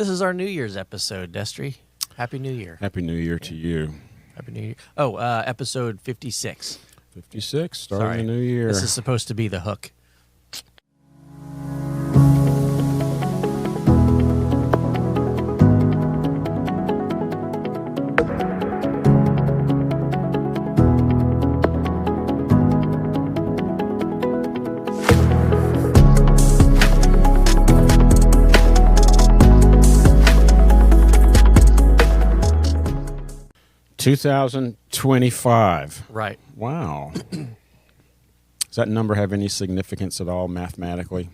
This is our New Year's episode, Destry. Happy New Year. Happy New Year to you. Happy New Year. Oh, episode 56. 56, starting Sorry. the new year. This is supposed to be the hook. $2,025. Right. Wow. Does that number have any significance at all mathematically?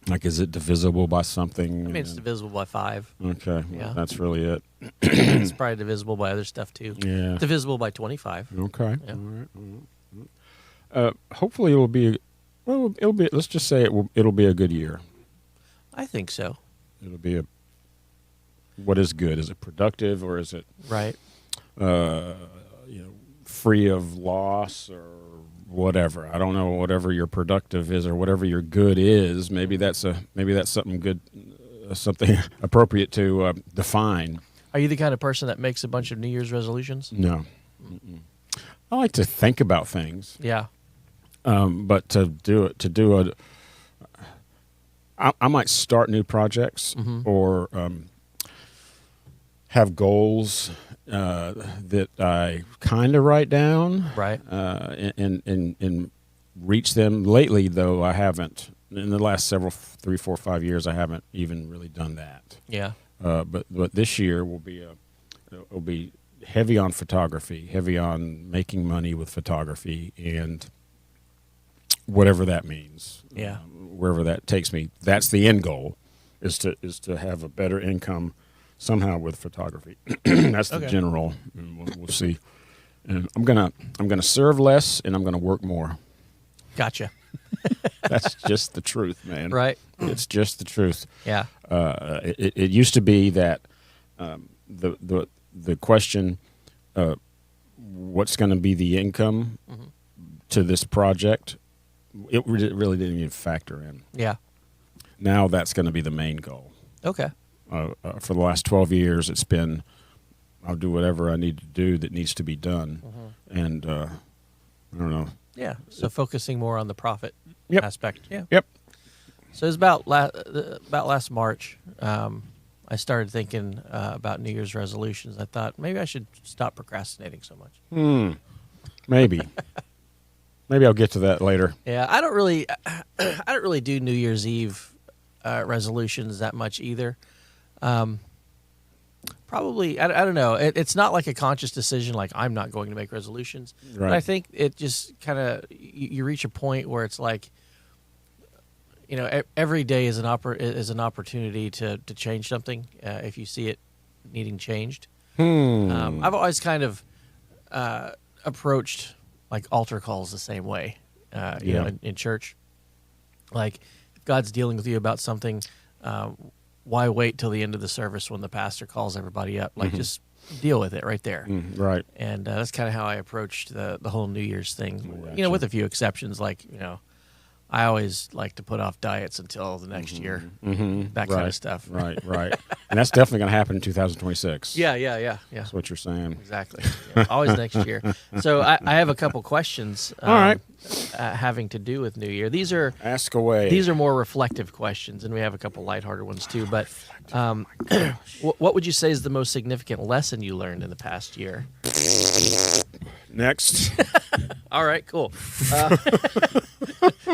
Like, is it divisible by something? I mean, it's divisible by 5. Okay. Yeah. Well, that's really it. It's probably divisible by other stuff, too. Yeah. Divisible by 25. Okay. Yeah. All right. Hopefully it'll be, let's just say it'll be a good year. I think so. It'll be what is good? Is it productive, or is it Right. free of loss or whatever? I don't know. Whatever your productive is or whatever your good is, maybe that's something good, something appropriate to define. Are you the kind of person that makes a bunch of New Year's resolutions? No, I like to think about things, Yeah. but I might start new projects or have goals that I kind of write down, Right. and reach them. Lately, though, I haven't. In the last 3, 4, 5 years, I haven't even really done that. Yeah. But this year will be heavy on photography, heavy on making money with photography, and whatever that means. Yeah. Wherever that takes me, that's the end goal, is to have a better income somehow with photography. That's the Okay. general, and we'll see. And I'm gonna serve less, and I'm gonna work more. Gotcha. That's just the truth, man. Right. It's just the truth. Yeah. It used to be that the question, what's going to be the income to this project, it really didn't even factor in. Yeah. Now that's going to be the main goal. Okay. For the last 12 years, it's been, I'll do whatever I need to do that needs to be done. And I don't know. Yeah. So focusing more on the profit Yep. aspect. Yeah. Yep. So it was about last March. I started thinking about New Year's resolutions. I thought maybe I should stop procrastinating so much. Maybe. Maybe I'll get to that later. Yeah, I don't really do New Year's Eve resolutions that much either. Probably, I don't know. It's not like a conscious decision, like I'm not going to make resolutions. Right. But I think it just kind of, you reach a point where it's like, every day is an opportunity to change something if you see it needing changed. I've always kind of approached like altar calls the same way, in church. Like, if God's dealing with you about something, why wait till the end of the service when the pastor calls everybody up? Like, just deal with it right there. Right. And that's kind of how I approached the whole New Year's thing. Gotcha. With a few exceptions, like, I always like to put off diets until the next year, that kind of stuff. Right. And that's definitely going to happen in 2026. Yeah. That's what you're saying. Exactly. Yeah, always next year. So I have a couple questions All right. having to do with New Year. These are Ask away. These are more reflective questions, and we have a couple lighthearted ones too. But what would you say is the most significant lesson you learned in the past year? Next. All right, cool.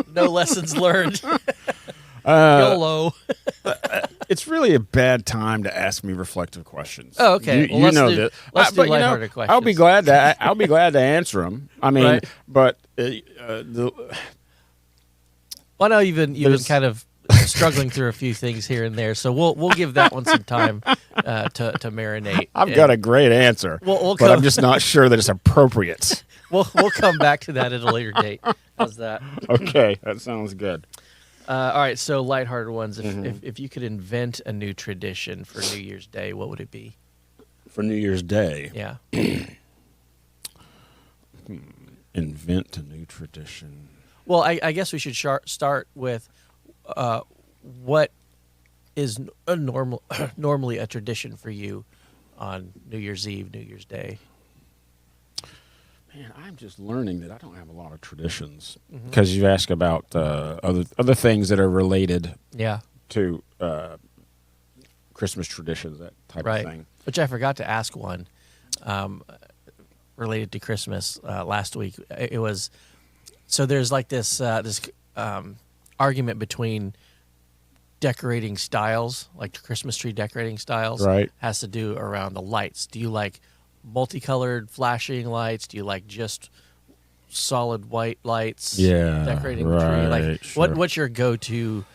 No lessons learned. YOLO. It's really a bad time to ask me reflective questions. Oh, okay. You know that. Let's do But, lighthearted questions. I'll be glad to answer them. I mean, Right. but Well, I know you've been kind of struggling through a few things here and there, so we'll give that one some time to marinate. I've got a great answer, We'll but I'm just not sure that it's appropriate. We'll come back to that at a later date. How's that? Okay, that sounds good. All right, so lighthearted ones. If you could invent a new tradition for New Year's Day, what would it be? For New Year's Day, Yeah. invent a new tradition. Well, I guess we should start with what is a normal normally a tradition for you on New Year's Eve, New Year's Day? Man, I'm just learning that I don't have a lot of traditions Mm-hmm. because you ask about other things that are related Yeah, to Christmas traditions, that type right. of thing. Which I forgot to ask one related to Christmas last week. It was so there's like this argument between decorating styles, like Christmas tree decorating styles, Right. has to do around the lights. Do you like multicolored flashing lights? Do you like just solid white lights? Yeah, Decorating the tree. Like right, sure. what's your go-to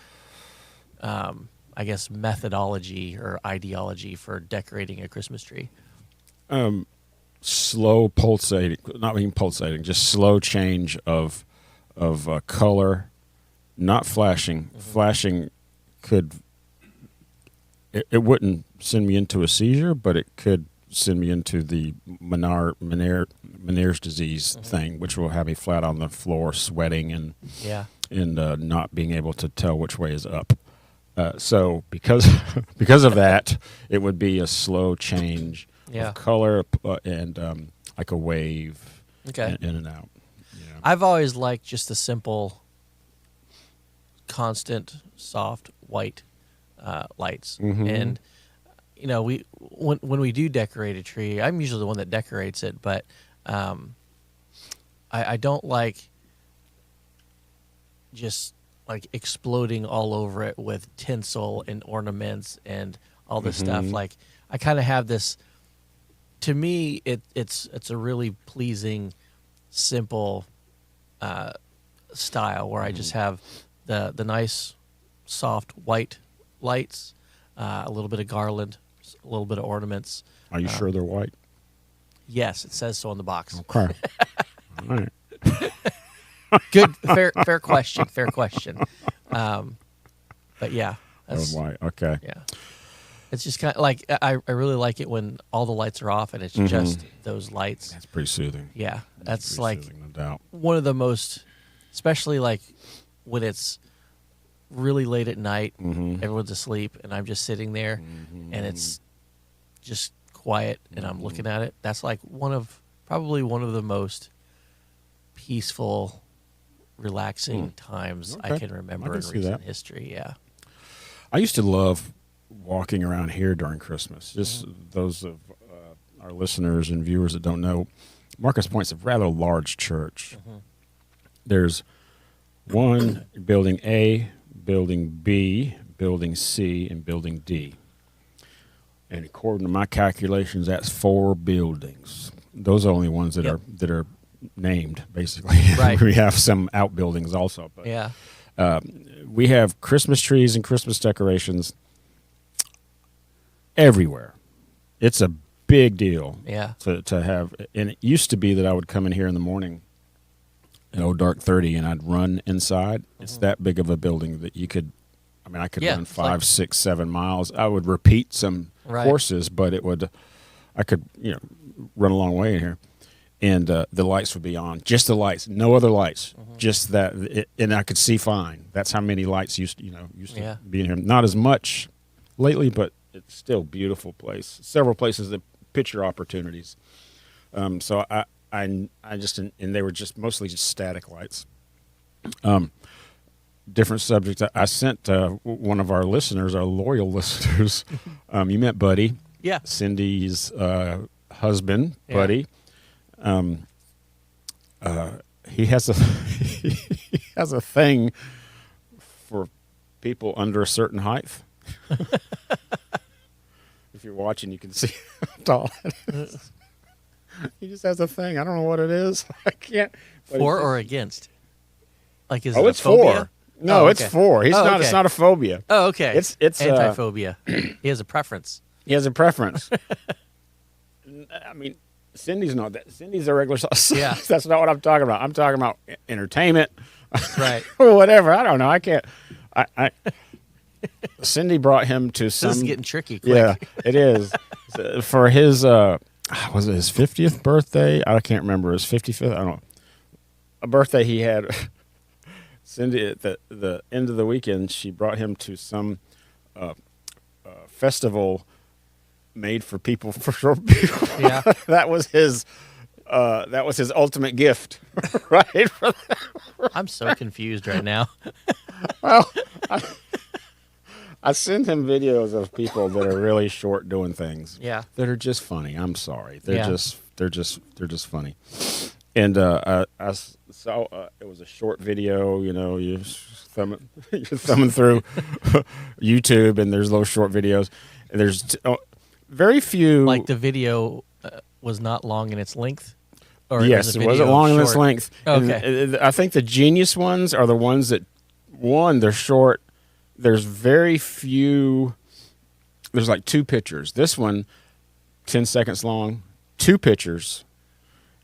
I guess methodology or ideology for decorating a Christmas tree? Slow pulsating, not even pulsating, just slow change of color, not flashing. Mm-hmm. Flashing it wouldn't send me into a seizure, but it could send me into the Meniere's disease Mm-hmm. thing, which will have me flat on the floor, sweating and Yeah. not being able to tell which way is up. So because because of that, it would be a slow change Yeah. of color and like a wave Okay. in and out. Yeah. I've always liked just the simple, constant, soft white lights. Mhm. And you know, when we do decorate a tree, I'm usually the one that decorates it, but I don't like just like exploding all over it with tinsel and ornaments and all this stuff. Like I kind of have this. To me, it's a really pleasing, simple style where I just have the nice, soft white lights, a little bit of garland, a little bit of ornaments. Are you sure they're white? Yes, it says so on the box. Okay. All right. Good, fair question. Fair question. But yeah, that's White. Okay. yeah. It's just kind of like I really like it when all the lights are off and it's just those lights. That's pretty soothing. Yeah, that's Pretty like soothing, no doubt. one of the most, especially like when it's really late at night, everyone's asleep, and I'm just sitting there, and it's just quiet, and I'm looking at it. That's like probably one of the most peaceful, relaxing times I Okay. can remember I can in see recent that. history. Yeah, I used to love walking around here during Christmas. Just those of our listeners and viewers that don't know, Marcus Point's a rather large church. There's one building A, building B, building C, and building D. And according to my calculations, that's 4 buildings. Those are the only ones that are named, basically. Right. We have some outbuildings also. But yeah, we have Christmas trees and Christmas decorations everywhere. It's a big deal yeah, to have. And it used to be that I would come in here in the morning at old dark 30 and I'd run inside. It's that big of a building that you could, I could Yeah, run it's 5, like- 6, 7 miles. I would repeat some Right. courses, but I could, run a long way in here. And the lights would be on, just the lights, no other lights, just that, and I could see fine. That's how many lights used to Yeah. be in here. Not as much lately, but it's still a beautiful place. Several places that picture opportunities. So I just, and they were just mostly just static lights. Different subjects. I sent one of our listeners, our loyal listeners. You met Buddy, yeah. Cindy's husband, Yeah. Buddy. He has a he has a thing for people under a certain height. If you're watching, you can see how tall it is. He just has a thing. I don't know what it is. I can't. but For he- or against? Like, is it Oh, a it's phobia? 4. No, Oh, it's okay. 4. He's Oh, not. okay. It's not a phobia. Oh, okay. It's anti-phobia. He has a preference. He has a preference. Cindy's not that. Cindy's a regular size. Yeah. That's not what I'm talking about. I'm talking about entertainment. Right. Or whatever. I don't know. I can't. I Cindy brought him to some. This is getting tricky quick. Yeah, it is. For his was it his 50th birthday? I can't remember. His 55th. I don't know. A birthday he had. Cindy at the end of the weekend, she brought him to some festival made for people for short people. Yeah. That was his ultimate gift, right? I'm so confused right now. Well, I send him videos of people that are really short doing things. Yeah. That are just funny. I'm sorry. They're Yeah. just funny. And I saw it was a short video. You know, you're thumbing through YouTube, and there's little short videos. And there's very few. Like the video was not long in its length? Or Yes, was it wasn't long in its length. Okay. And I think the genius ones are the ones that, one, they're short. There's very few. There's like 2 pictures. This one, 10 seconds long, 2 pictures,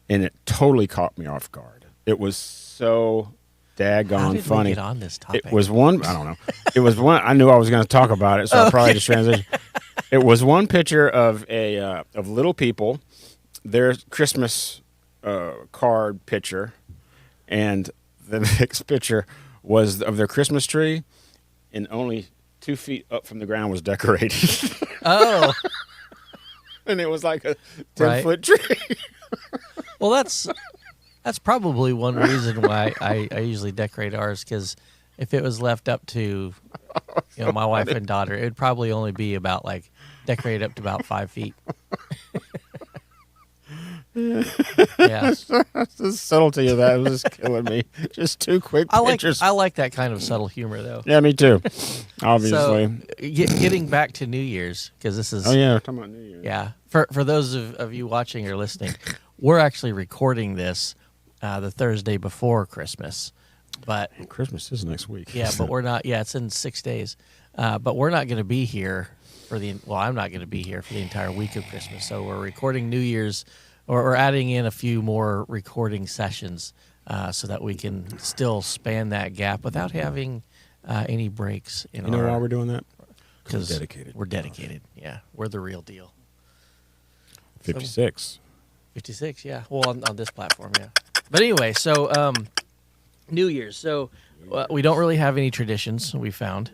and it totally caught me off guard. It was so daggone How did funny. we get on this topic? It was one. I don't know. It was one. I knew I was going to talk about it, so I probably just transitioned. It was one picture of of little people, their Christmas card picture, and the next picture was of their Christmas tree, and only 2 feet up from the ground was decorated. Oh. And it was like a 10-foot tree. Well, that's probably one reason why I usually decorate ours, because if it was left up to my wife and daughter, it'd probably only be about like decorated up to about 5 feet. Yeah, The subtlety of that was just killing me. Just 2 quick pictures. I like that kind of subtle humor, though. Yeah, me too. Obviously. So, getting back to New Year's, because this is We're talking about New Year's. yeah. For those of you watching or listening, we're actually recording this the Thursday before Christmas, but Christmas is next week. yeah, but we're not. Yeah, it's in 6 days, but we're not going to be here I'm not going to be here for the entire week of Christmas. So we're recording New Year's, or we're adding in a few more recording sessions so that we can still span that gap without having any breaks. You know why we're doing that? Because we're dedicated. We're dedicated. Yeah, we're the real deal. 56. 56, yeah. Well, on this platform, yeah. But anyway, so New Year's. So we don't really have any traditions, we found.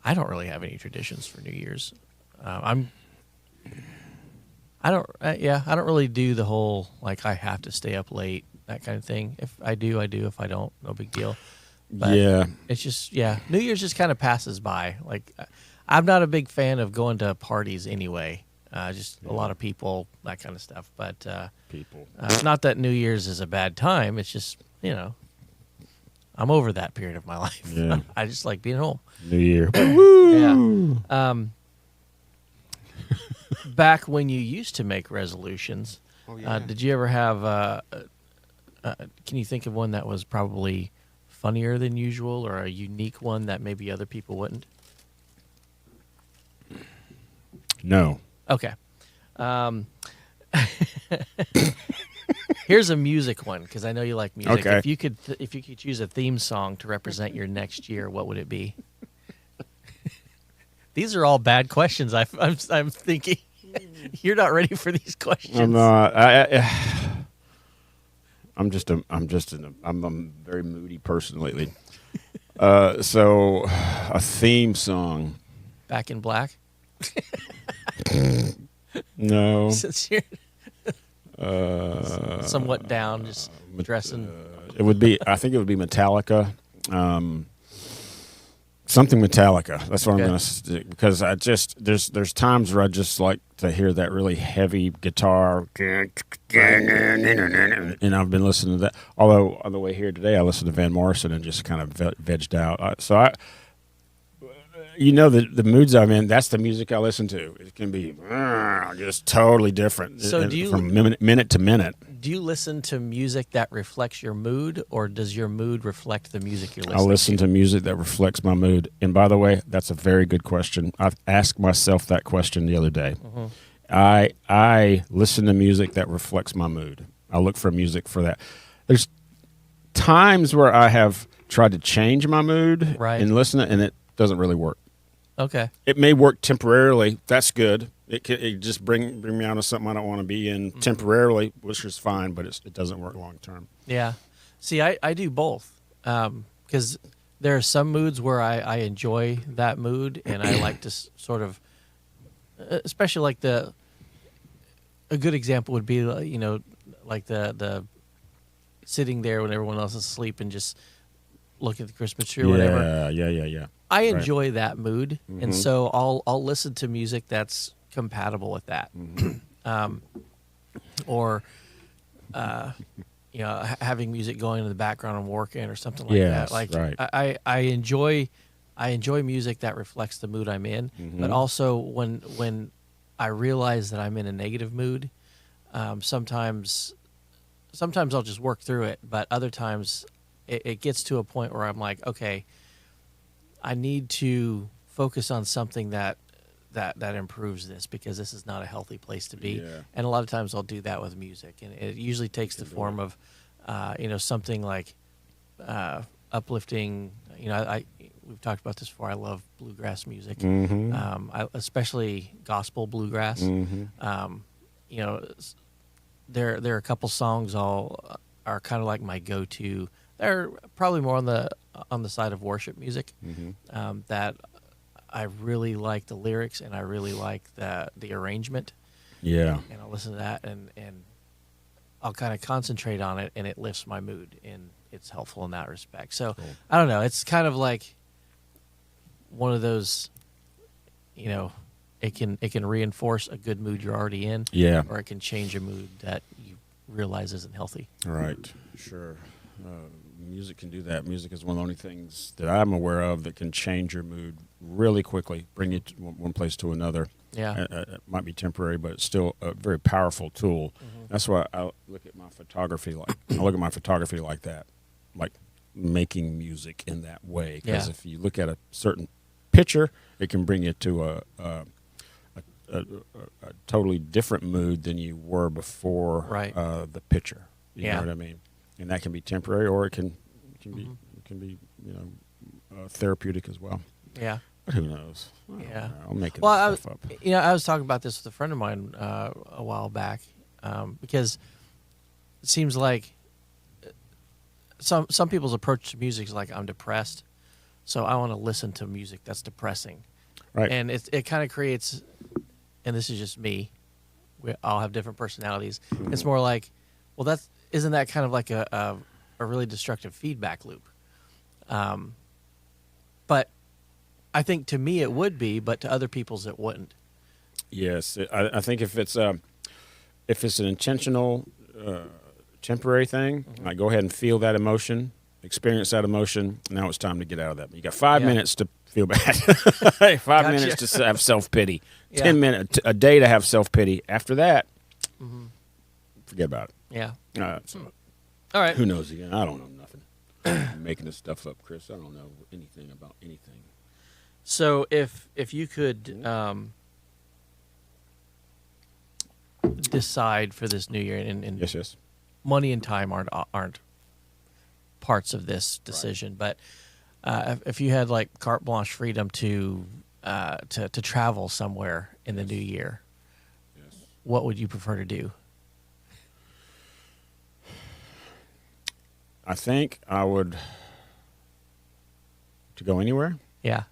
I don't really have any traditions for New Year's. I don't really do the whole, like, I have to stay up late, that kind of thing. If I do, I do. If I don't, no big deal. But yeah. it's just, New Year's just kind of passes by. Like, I'm not a big fan of going to parties anyway. Just a lot of people, that kind of stuff. But People. not that New Year's is a bad time. It's just, I'm over that period of my life. Yeah. I just like being home. New Year. Yeah. Back when you used to make resolutions, did you ever have? Can you think of one that was probably funnier than usual, or a unique one that maybe other people wouldn't? No. Okay. Here's a music one, because I know you like music. Okay. If you could choose a theme song to represent your next year, what would it be? These are all bad questions. I'm thinking you're not ready for these questions. I'm not. I'm a very moody person lately. So a theme song. Back in Black. No. Since you're somewhat down, just dressing. It would be. I think it would be Metallica. Something Metallica. That's what I'm going to stick, because there's times where I just like to hear that really heavy guitar, and I've been listening to that. Although on the way here today, I listened to Van Morrison and just kind of vegged out. The moods I'm in, that's the music I listen to. It can be just totally different. So from minute to minute. Do you listen to music that reflects your mood, or does your mood reflect the music you're listening to? I listen to music that reflects my mood. And by the way, that's a very good question. I've asked myself that question the other day. Mm-hmm. I listen to music that reflects my mood. I look for music for that. There's times where I have tried to change my mood and listen, and it doesn't really work. Okay. It may work temporarily. That's good. It just bring me out of something I don't want to be in temporarily, which is fine, but it doesn't work long term. Yeah. See, I do both, because there are some moods where I enjoy that mood, and I like to sort of, especially like a good example would be, like the sitting there when everyone else is asleep and just looking at the Christmas tree or whatever. Yeah. I Right. enjoy that mood, and so I'll listen to music that's compatible with that, or having music going in the background and working or something like Yes, that. Like right. I enjoy music that reflects the mood I'm in, but also when I realize that I'm in a negative mood, sometimes I'll just work through it, but other times it gets to a point where I'm like, okay, I need to focus on something that improves this, because this is not a healthy place to be. Yeah. And a lot of times I'll do that with music, and it usually takes the form of, something like uplifting. We've talked about this before. I love bluegrass music, especially gospel bluegrass. There are a couple songs are kind of like my go-to. They're probably more on the side of worship music, that I really like the lyrics, and I really like the arrangement. Yeah. And I'll listen to that, and I'll kind of concentrate on it, and it lifts my mood, and it's helpful in that respect. So Cool. I don't know. It's kind of like one of those, it can reinforce a good mood you're already in, Yeah. or it can change a mood that you realize isn't healthy. Right. Sure. Music can do that. Music is one of the only things that I'm aware of that can change your mood really quickly, bring you to one place to another. Yeah. It might be temporary, but it's still a very powerful tool. That's why I look at my photography like that, like making music in that way. Because if you look at a certain picture, it can bring you to a totally different mood than you were before the picture. You know what I mean? And that can be temporary, or it can be therapeutic as well. Yeah. But who knows? I'll make it stuff up. I was talking about this with a friend of mine a while back, because it seems like some people's approach to music is like, I'm depressed, so I want to listen to music that's depressing. Right. And it kind of creates, and this is just me, we all have different personalities. It's more like, well, isn't that kind of like a really destructive feedback loop? But I think to me it would be, but to other people's it wouldn't. Yes, I think if it's an intentional, temporary thing, like go ahead and feel that emotion, experience that emotion. Now it's time to get out of that. You got 5 minutes to feel bad. 5 minutes to have self-pity. 10 minutes, a day to have self-pity. After that, forget about it. Yeah. All right. Who knows again? I don't know nothing. I'm making this stuff up, Chris. I don't know anything about anything. So if you could decide for this new year, and yes, money and time aren't parts of this decision, but if you had like carte blanche freedom to travel somewhere in the new year, what would you prefer to do? I think I would to go anywhere. Yeah.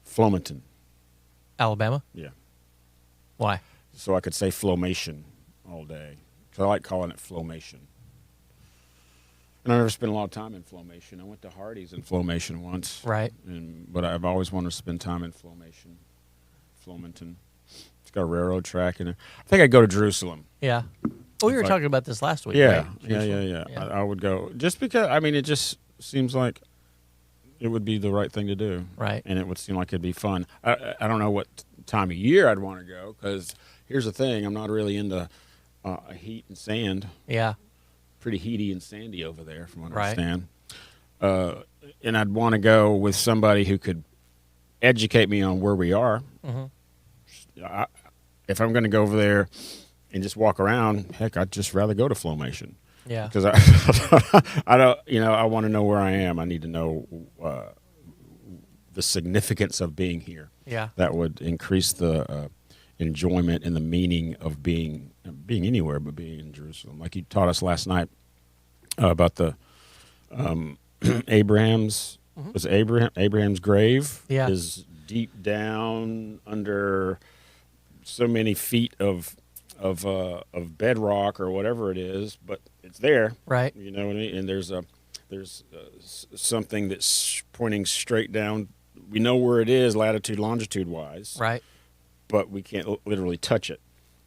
Flomaton. Alabama? Yeah. Why? So I could say Flomation all day. So I like calling it Flomation. And I never spent a lot of time in Flomation. I went to Hardee's in Flomation once. Right. But I've always wanted to spend time in Flomation. Flomaton. It's got a railroad track in it. I think I'd go to Jerusalem. Yeah. Well, we were talking about this last week. Yeah, right? yeah. I would go just because. I mean, it just seems like it would be the right thing to do, right? And it would seem like it'd be fun. I don't know what time of year I'd want to go, because here's the thing: I'm not really into heat and sand. Yeah, pretty heaty and sandy over there, from what I right. understand. And I'd want to go with somebody who could educate me on where we are. If I'm going to go over there and just walk around, heck, I'd just rather go to Flomation. Yeah. Because I don't, I want to know where I am. I need to know the significance of being here. Yeah. That would increase the enjoyment and the meaning of being anywhere, but being in Jerusalem. Like you taught us last night about the Abraham's was Abraham's grave Yeah. is deep down under so many feet of bedrock or whatever it is, but it's there. Right. You know what I mean? And there's something that's pointing straight down. We know where it is, latitude, longitude wise. Right. But we can't literally touch it.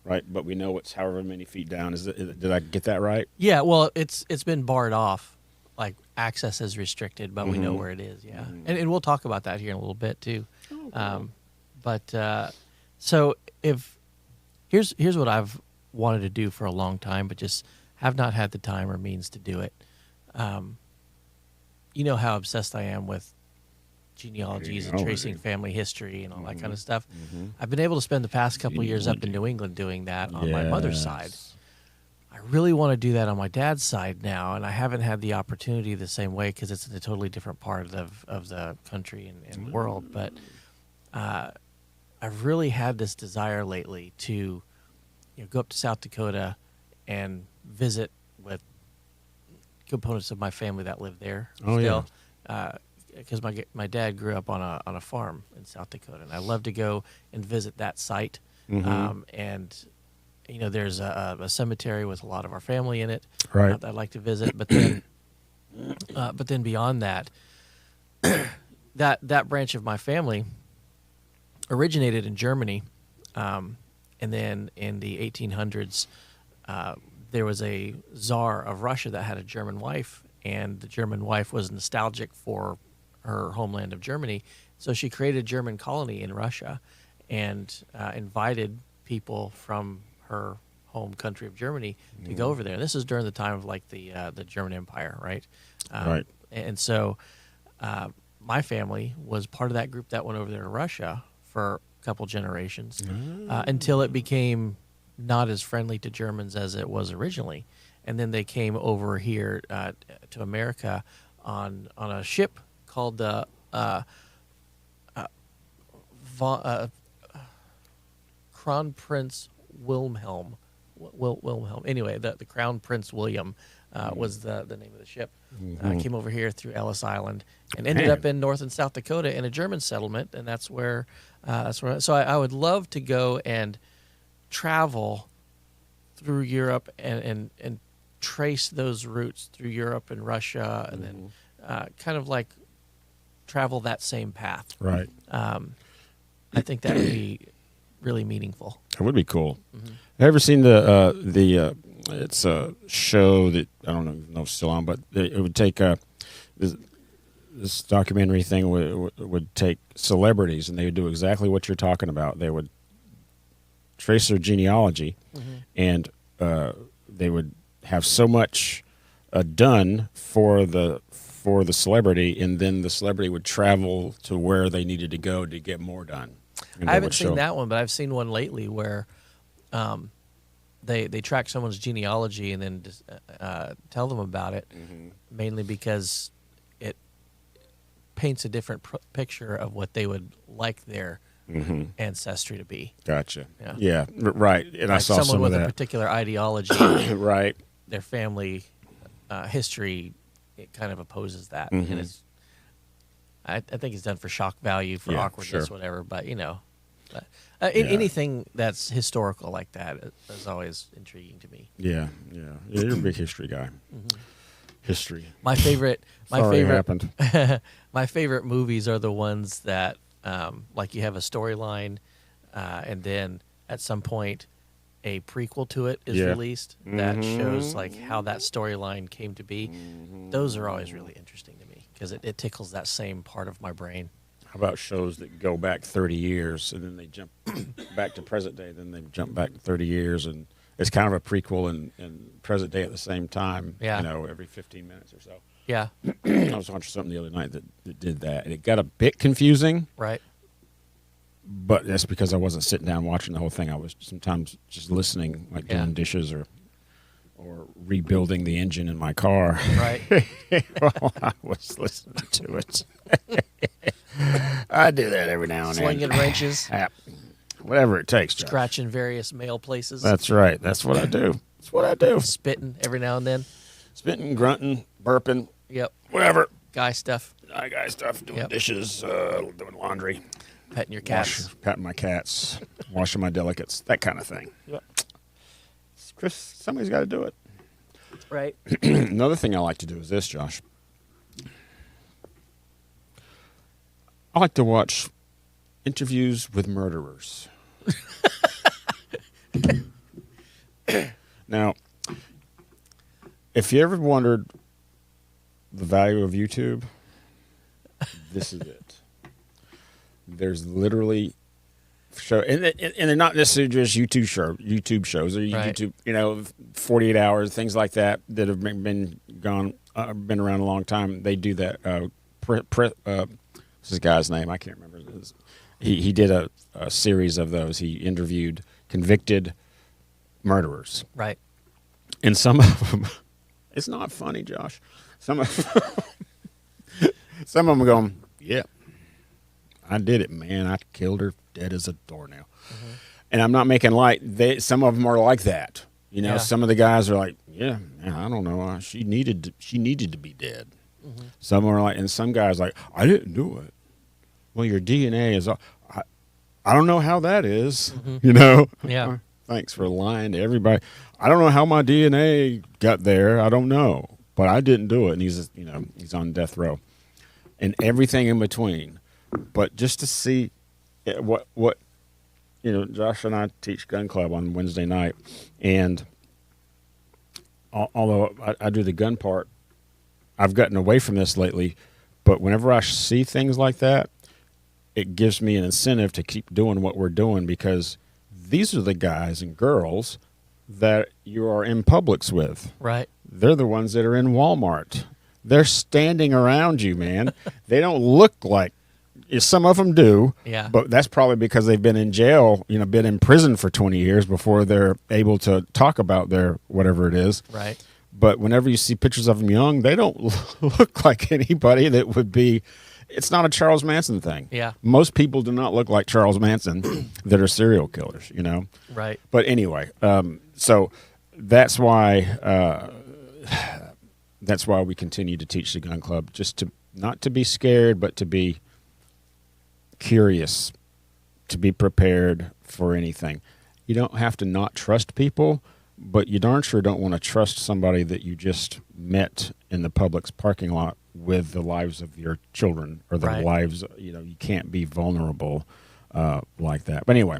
Right. But we know it's however many feet down. Did I get that right? Yeah. Well, it's been barred off. Like access is restricted, but we know where it is. Yeah. And we'll talk about that here in a little bit too. Oh, But so here's what I've wanted to do for a long time, but just have not had the time or means to do it. You know how obsessed I am with genealogies and tracing family history and all that kind of stuff. I've been able to spend the past couple of years up in New England doing that on my mother's side. I really want to do that on my dad's side now, and I haven't had the opportunity the same way because it's in a totally different part of the country and world. But I've really had this desire lately to go up to South Dakota and visit with components of my family that live there still. Because my dad grew up on a farm in South Dakota, and I love to go and visit that site. And there's a cemetery with a lot of our family in it that I'd like to visit. But then beyond that, that branch of my family originated in Germany, and then in the 1800s, there was a czar of Russia that had a German wife, and the German wife was nostalgic for her homeland of Germany, so she created a German colony in Russia, and invited people from her home country of Germany to go over there. And this is during the time of like the German Empire, right? Right. And so my family was part of that group that went over there to Russia for a couple generations until it became not as friendly to Germans as it was originally. And then they came over here to America on a ship called the Crown Prince Wilhelm. Anyway, the Crown Prince William was the name of the ship. Came over here through Ellis Island and ended up in North and South Dakota in a German settlement, and that's where. So I would love to go and travel through Europe and trace those routes through Europe and Russia, and then kind of like travel that same path. Right. I think that would be really meaningful. That would be cool. Have you ever seen the it's a show that I don't know if it's still on, but it would take this documentary thing would take celebrities, and they would do exactly what you're talking about. They would trace their genealogy, and they would have so much done for the celebrity, and then the celebrity would travel to where they needed to go to get more done. I haven't seen that one, but I've seen one lately where they track someone's genealogy and then just, tell them about it, mainly because it paints a different picture of what they would like their ancestry to be. Gotcha. Yeah, right. And like I saw someone with of a that. particular ideology, right? Their family history, it kind of opposes that, and it's. I think it's done for shock value, for awkwardness, whatever. But anything that's historical like that is always intriguing to me. Yeah. You're a big history guy. History. My favorite happened. My favorite movies are the ones that, like, you have a storyline, and then at some point, a prequel to it is released that shows like how that storyline came to be. Those are always really interesting to me because it tickles that same part of my brain. How about shows that go back 30 years and then they jump back to present day, then they jump back 30 years, and it's kind of a prequel and present day at the same time, every 15 minutes or so. Yeah. I was watching something the other night that did that, and it got a bit confusing. Right. But that's because I wasn't sitting down watching the whole thing. I was sometimes just listening, like doing dishes or rebuilding the engine in my car. Right. While I was listening to it. I do that every now and then. Slinging wrenches. Whatever it takes, Josh. Scratching various male places. That's right. That's what I do. Spitting every now and then. Spitting, grunting, burping, Yep. whatever. Guy stuff. Guy stuff, doing dishes, doing laundry. Petting your cats. Patting my cats, washing my delicates, that kind of thing. Yep. Chris, somebody's got to do it. Right. Another thing I like to do is this, Josh. I like to watch interviews with murderers. Now, if you ever wondered the value of YouTube, this is it. There's literally and they're not necessarily just YouTube shows or YouTube, 48 hours, things like that have been around a long time. They do that. What's this guy's name? I can't remember. He did a series of those. He interviewed convicted murderers. Right. And some of them, it's not funny, Josh. Some of them going, yeah, I did it, man. I killed her dead as a doornail. Mm-hmm. And I'm not making light. Some of them are like that. Some of the guys are like, yeah, man, I don't know. She needed to be dead. Mm-hmm. Some are like, and some guys like, I didn't do it. Well, your DNA is, I don't know how that is, Yeah. Thanks for lying to everybody. I don't know how my DNA got there. I don't know, but I didn't do it. And he's on death row, and everything in between. But just to see what Josh and I teach gun club on Wednesday night, and although I do the gun part, I've gotten away from this lately. But whenever I see things like that, it gives me an incentive to keep doing what we're doing, because these are the guys and girls that you are in Publix with. Right. They're the ones that are in Walmart. They're standing around you, man. They don't look like, some of them do, but that's probably because they've been in jail, been in prison for 20 years before they're able to talk about their whatever it is. Right. But whenever you see pictures of them young, they don't look like anybody that would be. It's not a Charles Manson thing. Yeah. Most people do not look like Charles Manson that are serial killers, Right. But anyway, so that's why we continue to teach the gun club, just to not to be scared, but to be curious, to be prepared for anything. You don't have to not trust people, but you darn sure don't want to trust somebody that you just met in the Publix parking lot with the lives of your children or the lives, you can't be vulnerable like that. But anyway,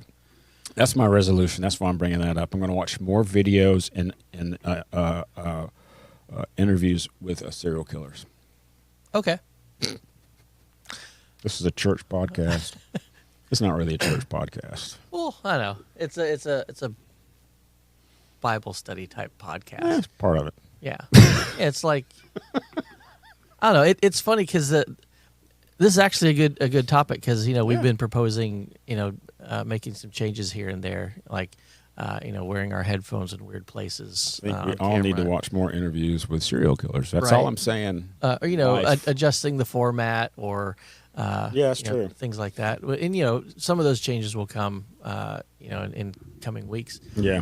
that's my resolution. That's why I'm bringing that up. I'm going to watch more videos and interviews with serial killers. Okay. This is a church podcast. It's not really a church podcast. Well, I know it's a Bible study type podcast. It's part of it. Yeah. It's like, I don't know. It's funny because this is actually a good topic, because we've been proposing making some changes here and there, like wearing our headphones in weird places. I think we all need to watch more interviews with serial killers. That's all I'm saying. Adjusting the format or that's true. Things like that. And some of those changes will come in coming weeks. Yeah.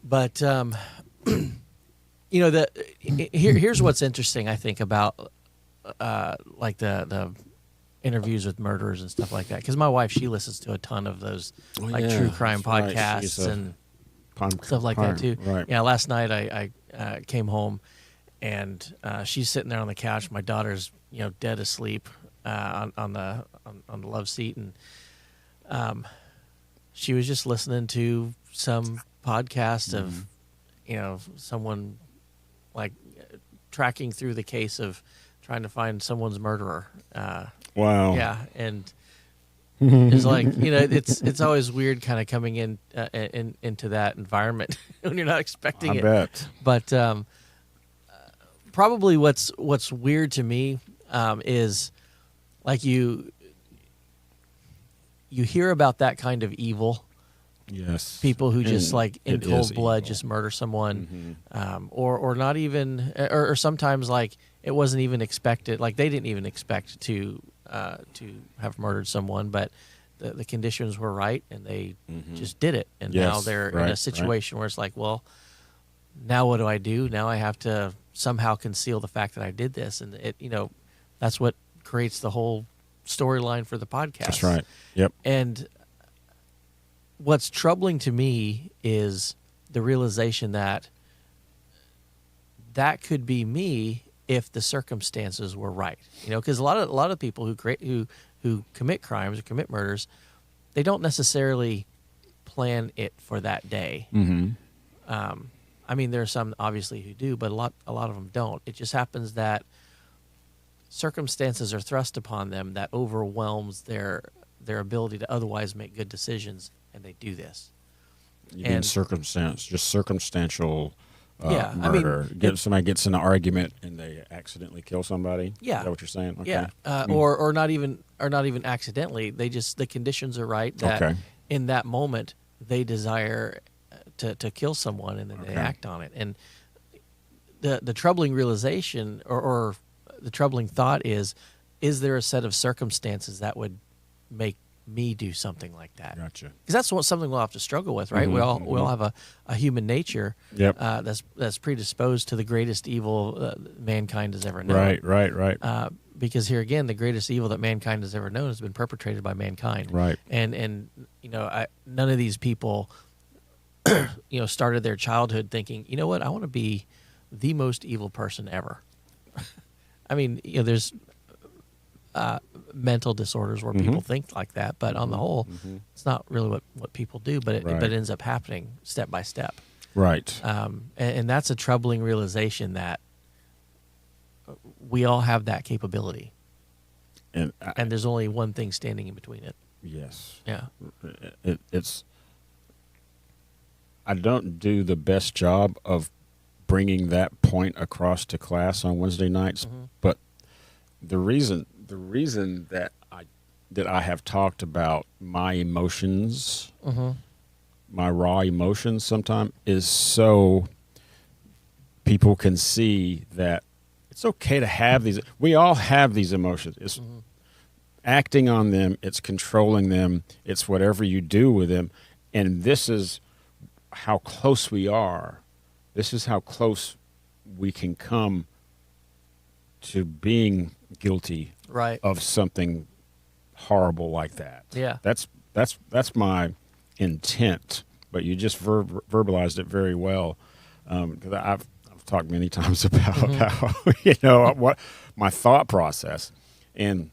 But here's what's interesting, I think, about like the interviews with murderers and stuff like that. Because my wife, she listens to a ton of those true crime podcasts and stuff like that too. Right. Yeah. Last night I came home and she's sitting there on the couch. My daughter's dead asleep on the love seat, and she was just listening to some podcast of someone like tracking through the case of trying to find someone's murderer. Wow. Yeah, and it's like it's always weird kind of coming into that environment when you're not expecting it. I bet. But probably what's weird to me is like you hear about that kind of evil. Yes. People who just like in cold blood evil. Just murder someone, or not even, or sometimes like it wasn't even expected. Like they didn't even expect to have murdered someone, but the conditions were right and they just did it. And now they're in a situation where it's like, well, now what do? Now I have to somehow conceal the fact that I did this, and that's what creates the whole storyline for the podcast. That's right. Yep. And what's troubling to me is the realization that could be me if the circumstances were right. Because a lot of people who commit crimes or commit murders, they don't necessarily plan it for that day. Mm-hmm. I mean, there are some obviously who do, but a lot of them don't. It just happens that circumstances are thrust upon them that overwhelms their ability to otherwise make good decisions, and they do this. You mean circumstantial Yeah, murder? I mean, Somebody gets in an argument and they accidentally kill somebody. Yeah. Is that what you're saying? Okay. Yeah, or not even accidentally. The conditions are right that Okay. in that moment they desire to kill someone, and then they act on it. And the troubling realization or the troubling thought is there a set of circumstances that would make me do something like that? Gotcha. Because that's something we'll have to struggle with, right? We all have a human nature that's predisposed to the greatest evil mankind has ever known. Right. Because here again, the greatest evil that mankind has ever known has been perpetrated by mankind. Right. And none of these people started their childhood thinking, you know what, I want to be the most evil person ever. I mean, there's mental disorders where people think like that, but on the whole, it's not really what people do, but it ends up happening step by step. Right. And that's a troubling realization that we all have that capability. And there's only one thing standing in between it. Yes. Yeah. It's. I don't do the best job of bringing that point across to class on Wednesday nights, but the reason that I have talked about my emotions, my raw emotions sometimes, is so people can see that it's okay to have these. We all have these emotions. It's acting on them. It's controlling them. It's whatever you do with them. And this is how close we are. This is how close we can come to being guilty of something horrible like that. Yeah. That's my intent, but you just verbalized it very well. Because I've talked many times about how what my thought process, and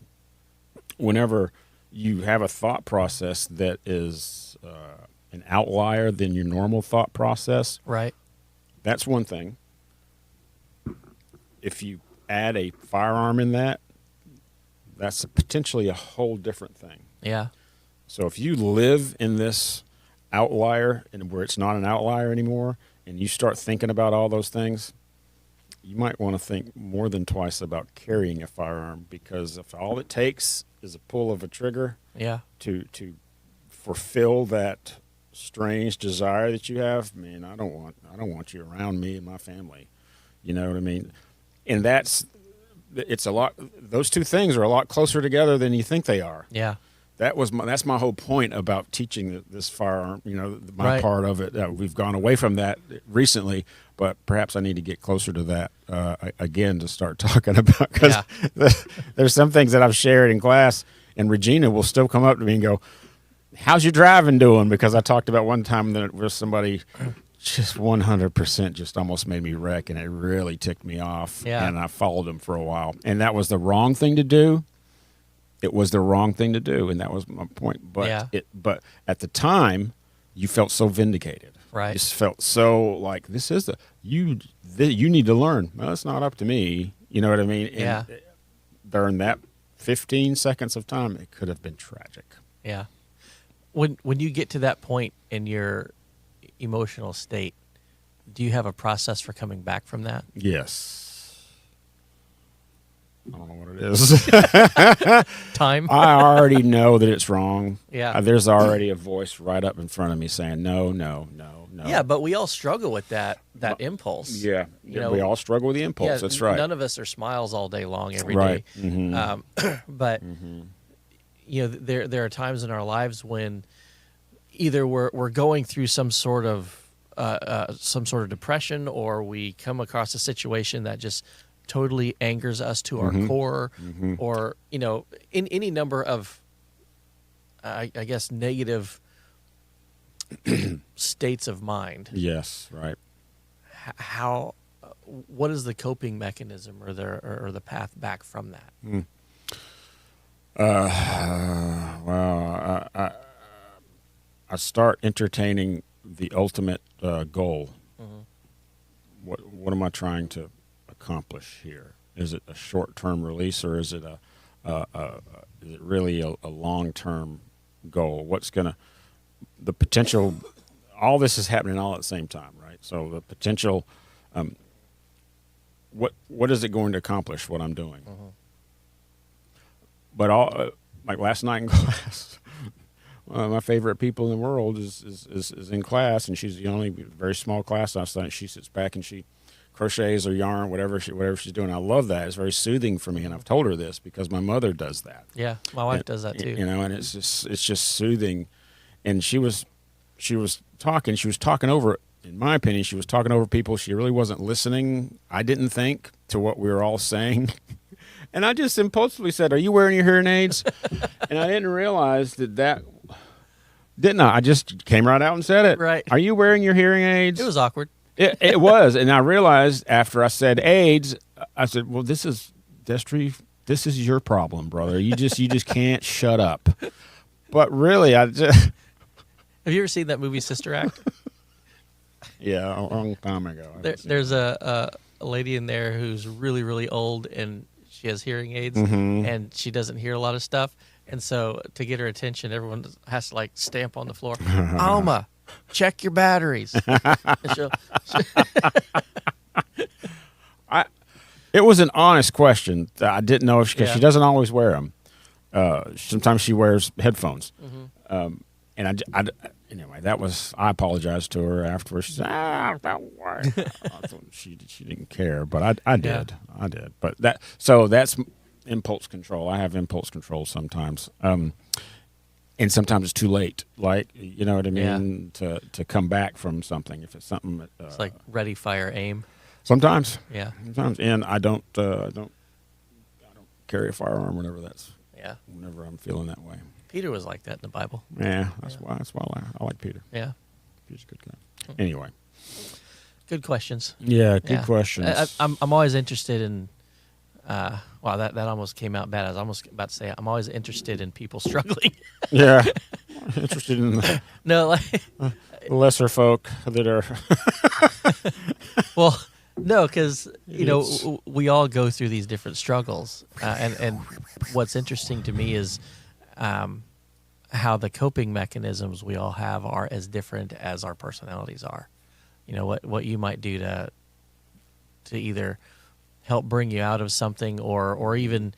whenever you have a thought process that is an outlier than your normal thought process, right? That's one thing. If you add a firearm in that's potentially a whole different thing. Yeah. So if you live in this outlier and where it's not an outlier anymore, and you start thinking about all those things, you might want to think more than twice about carrying a firearm, because if all it takes is a pull of a trigger to fulfill that strange desire that you have, man, I don't want you around me and my family. You know what I mean? And it's a lot. Those two things are a lot closer together than you think they are. Yeah. That's my whole point about teaching this firearm. My part of it. We've gone away from that recently, but perhaps I need to get closer to that again to start talking about, because there's some things that I've shared in class, and Regina will still come up to me and go, "How's your driving doing?" Because I talked about one time that there was somebody just 100% just almost made me wreck, and it really ticked me off. Yeah. And I followed him for a while, and that was the wrong thing to do. It was the wrong thing to do, and that was my point. But but at the time, you felt so vindicated. Right. You just felt so like, this is you need to learn. Well, it's not up to me. You know what I mean? And during that 15 seconds of time, it could have been tragic. Yeah. When you get to that point in your emotional state, do you have a process for coming back from that? Yes. I don't know what it is. Time. I already know that it's wrong. Yeah. There's already a voice right up in front of me saying, no. Yeah, but we all struggle with that impulse. Yeah. We all struggle with the impulse. Yeah, that's right. None of us are smiles all day long every day. Mm-hmm. But there are times in our lives when either we're going through some sort of some sort of depression, or we come across a situation that just totally angers us to our core, or in any number of I guess negative states of mind. Yes, right. How what is the coping mechanism or the path back from that? Well, I start entertaining the ultimate goal. What am I trying to accomplish here? Is it a short-term release, or is it is it really a long-term goal? What's the potential? All this is happening all at the same time, right? So the potential. What is it going to accomplish? What I'm doing? But like last night in class, one of my favorite people in the world is in class, and she's the only very small class last night. She sits back and she crochets or yarn, whatever she's doing. I love that. It's very soothing for me, and I've told her this because my mother does that. Yeah, my wife does that too. And it's just soothing. And she was talking. She was talking over. In my opinion, she was talking over people. She really wasn't listening, I didn't think, to what we were all saying. And I just impulsively said, "Are you wearing your hearing aids?" And I didn't realize that didn't I? I just came right out and said it. Right. Are you wearing your hearing aids? It was awkward. It was. And I realized after I said aids, I said, well, this is Destry. This is your problem, brother. You just can't shut up. But really, I just... Have you ever seen that movie Sister Act? Yeah, a long time ago. There's a lady in there who's really, really old, and she has hearing aids, and she doesn't hear a lot of stuff. And so to get her attention, everyone has to, like, stamp on the floor. Alma, check your batteries. It was an honest question. I didn't know if because she doesn't always wear them. Sometimes she wears headphones. And anyway, I apologized to her afterwards. She said, don't worry. she didn't care, but I did. Yeah. I did. But that's impulse control. I have impulse control sometimes. And sometimes it's too late. Like, you know what I mean? Yeah. To come back from something. If it's something it's like ready, fire, aim. Sometimes. Yeah. Sometimes. And I don't carry a firearm whenever I'm feeling that way. Peter was like that in the Bible. Yeah, that's why I like Peter. Yeah. Peter's a good guy. Anyway. Good questions. Yeah, good questions. I'm always interested in wow, that almost came out bad. I was almost about to say I'm always interested in people struggling. Yeah. Interested in the lesser folk that are well, no, because we all go through these different struggles, and what's interesting to me is how the coping mechanisms we all have are as different as our personalities are. You know, what you might do to either help bring you out of something or even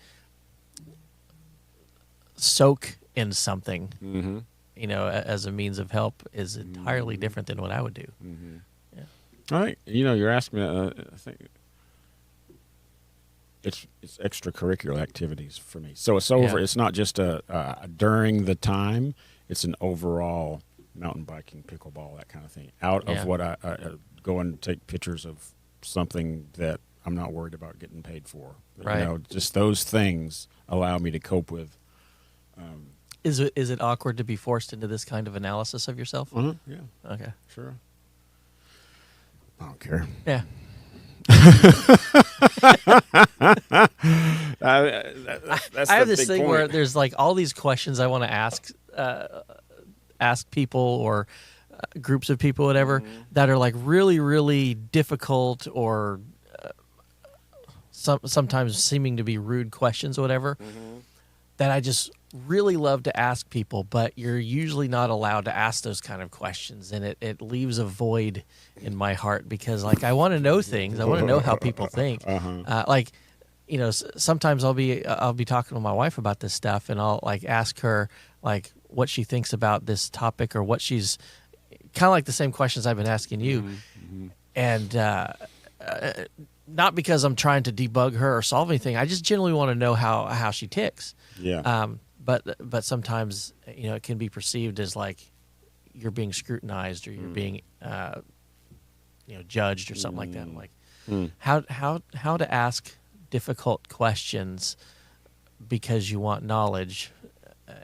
soak in something, as a means of help is entirely different than what I would do. Yeah. All right. You're asking me, I think it's extracurricular activities for me. So it's over. Yeah. It's not just during the time. It's an overall mountain biking, pickleball, that kind of thing. Out of what I go and take pictures of something that I'm not worried about getting paid for. Right. Just those things allow me to cope with. Is it awkward to be forced into this kind of analysis of yourself? Yeah. Okay. Sure. I don't care. Yeah. I have this thing where there's like all these questions I want to ask people or groups of people, whatever, that are like really, really difficult or sometimes seeming to be rude questions or whatever, that I just really love to ask people, but you're usually not allowed to ask those kind of questions, and it leaves a void in my heart because, like, I want to know things. I want to know how people think. Sometimes I'll be talking to my wife about this stuff, and I'll like ask her like what she thinks about this topic or what she's kind of like the same questions I've been asking you, and not because I'm trying to debug her or solve anything. I just generally want to know how she ticks. Yeah. But sometimes it can be perceived as like you're being scrutinized or you're being judged or something like that. I'm like, Mm. how to ask difficult questions because you want knowledge,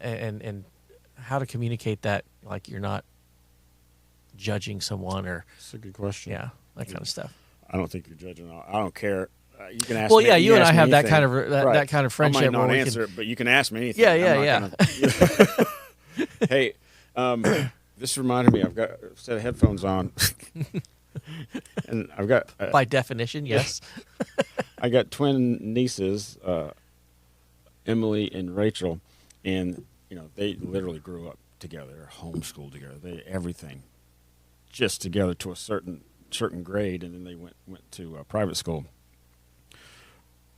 and how to communicate that like you're not judging someone or That's a good question. that kind of stuff. I don't think you're judging. I don't care. You can ask. Well, me, yeah, you and I ask me have that anything. kind of that kind of friendship. I might not where we answer it, but you can ask me anything. Yeah. Hey, this reminded me. I've got a set of headphones on, and I've got By definition, yes. I got twin nieces, Emily and Rachel, and they literally grew up together, homeschooled together. Everything just together to a certain grade, and then they went to private school.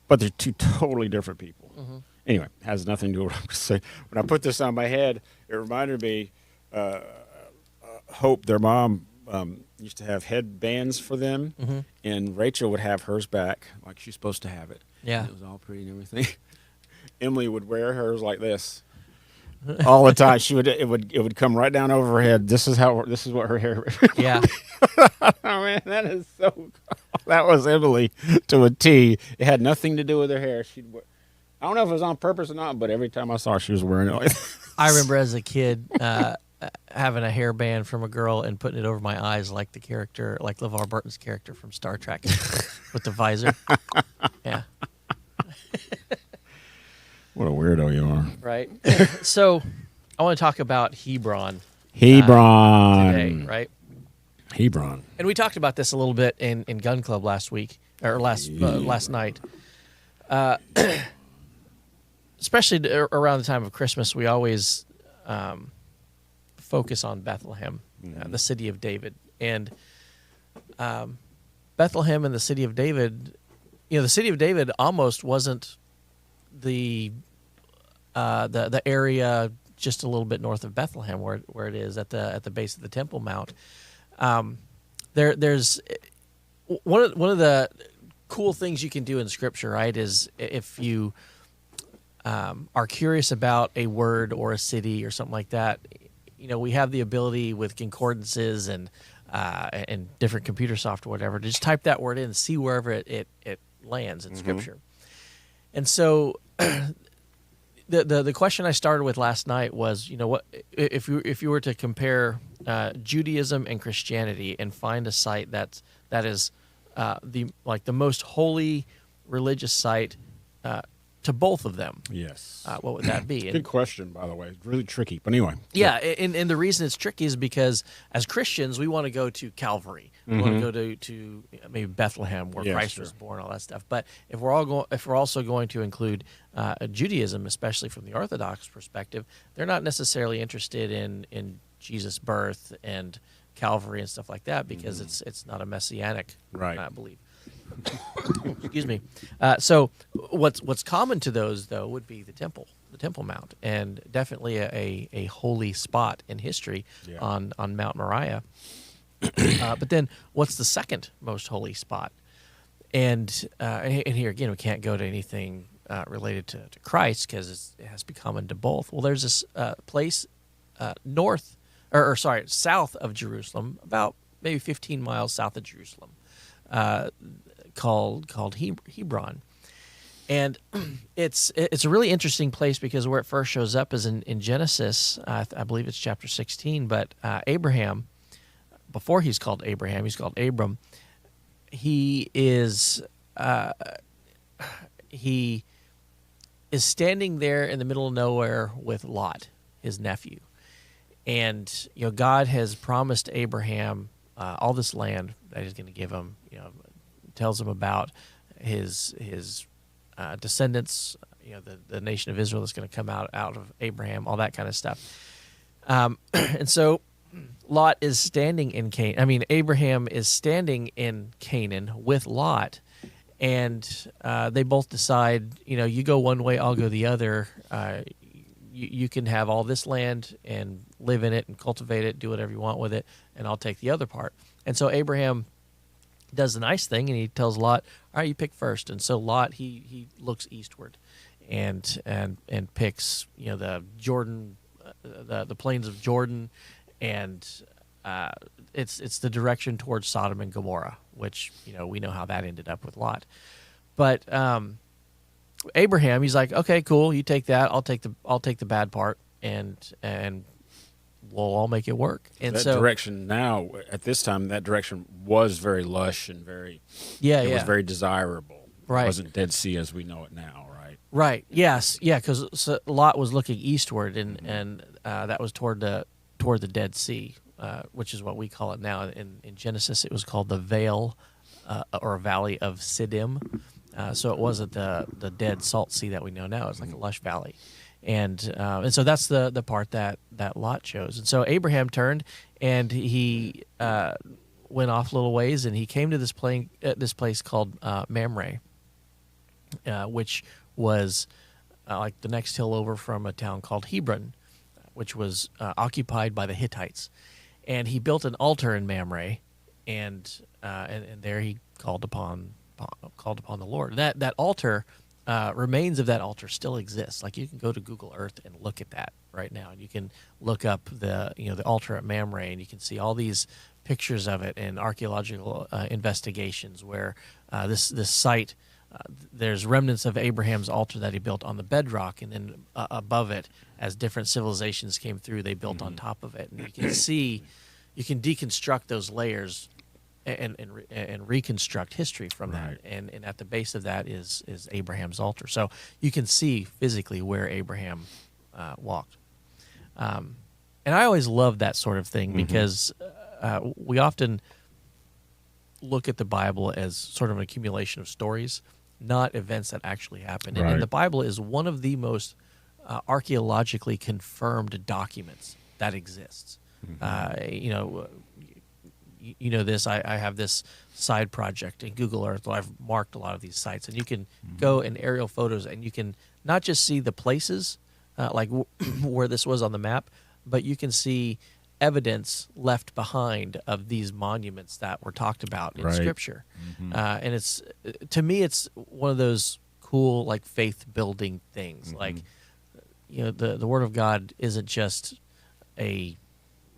But they're two totally different people. Mm-hmm. Anyway, has nothing to do with what I'm going to say. When I put this on my head, it reminded me. Hope, their mom, used to have headbands for them, Mm-hmm. and Rachel would have hers back like she's supposed to have it. Yeah. And it was all pretty and everything. Emily would wear hers like this all the time. It would come right down over her head. This is what her hair. Yeah. Oh man, that is so. That was Emily to a T. It had nothing to do with her hair. I don't know if it was on purpose or not, but every time I saw her, she was wearing it like this. I remember as a kid having a hairband from a girl and putting it over my eyes like the character, like LeVar Burton's character from Star Trek with the visor. Yeah. What a weirdo you are. Right. So I want to talk about Hebron. Hebron. Today, right? Hebron. And we talked about this a little bit in Gun Club last night. Especially around the time of Christmas, we always focus on Bethlehem, the city of David. And Bethlehem and the city of David, the city of David almost wasn't the area just a little bit north of Bethlehem where it is at the base of the Temple Mount. There's one of the cool things you can do in Scripture, right, is if you are curious about a word or a city or something like that, we have the ability with concordances and different computer software, whatever, to just type that word in and see wherever it lands in Scripture. And so the question I started with last night was, what if you were to compare Judaism and Christianity and find a site that is the most holy religious site to both of them? Yes. What would that be? Good question, by the way. It's really tricky, but anyway. Yeah, and the reason it's tricky is because as Christians, we want to go to Calvary. We want to go to maybe Bethlehem, where Christ was born, all that stuff. But if we're also going to include Judaism, especially from the Orthodox perspective, they're not necessarily interested in Jesus' birth and Calvary and stuff like that because it's not a messianic belief. Excuse me. So what's common to those, though, would be the Temple Mount, and definitely a holy spot in history on Mount Moriah. But then what's the second most holy spot? And here again, we can't go to anything related to Christ because it has to be common to both. Well, there's this place south of Jerusalem, about maybe 15 miles south of Jerusalem, called Hebron. And it's a really interesting place because where it first shows up is in Genesis, I believe it's chapter 16, but Abraham, before he's called Abraham, he's called Abram. He is standing there in the middle of nowhere with Lot, his nephew. And God has promised Abraham all this land that he's going to give him. Tells him about his descendants, the nation of Israel that's going to come out of Abraham, all that kind of stuff. And so Lot is standing in Canaan. I mean, Abraham is standing in Canaan with Lot, and they both decide, you go one way, I'll go the other. You can have all this land and live in it and cultivate it, do whatever you want with it, and I'll take the other part. And so Abraham does the nice thing, and he tells Lot, all right, you pick first. And so Lot, he looks eastward and picks, the Jordan, the plains of Jordan, and it's the direction towards Sodom and Gomorrah, which we know how that ended up with Lot. But Abraham, he's like, okay, cool, you take that, I'll take the bad part, and we'll all make it work. And that direction now, at this time, that direction was very lush and very, it was very desirable. Right. It wasn't Dead Sea as we know it now, right? Right. Yes. Yeah. Because Lot was looking eastward, and that was toward the Dead Sea, which is what we call it now. In Genesis, it was called the Vale, or Valley of Siddim. So it wasn't the dead salt sea that we know now. It's like a lush valley, and so that's the part that Lot chose. And so Abraham turned, and he went off a little ways, and he came to this place called Mamre, which was like the next hill over from a town called Hebron, which was occupied by the Hittites. And he built an altar in Mamre, and there he called upon the Lord. That altar, remains of that altar still exists. Like, you can go to Google Earth and look at that right now, and you can look up the altar at Mamre, and you can see all these pictures of it and archaeological investigations where this site. There's remnants of Abraham's altar that he built on the bedrock, and then above it, as different civilizations came through, they built on top of it. And you can deconstruct those layers and reconstruct history from that. And at the base of that is Abraham's altar. So you can see physically where Abraham walked. And I always love that sort of thing because we often look at the Bible as sort of an accumulation of stories, not events that actually happened. And the Bible is one of the most archaeologically confirmed documents that exists. You know this. I have this side project in Google Earth where I've marked a lot of these sites, and you can go in aerial photos, and you can not just see the places like where this was on the map, but you can see evidence left behind of these monuments that were talked about in Scripture. And it's, to me, it's one of those cool, like, faith building things. Like, the Word of God isn't just a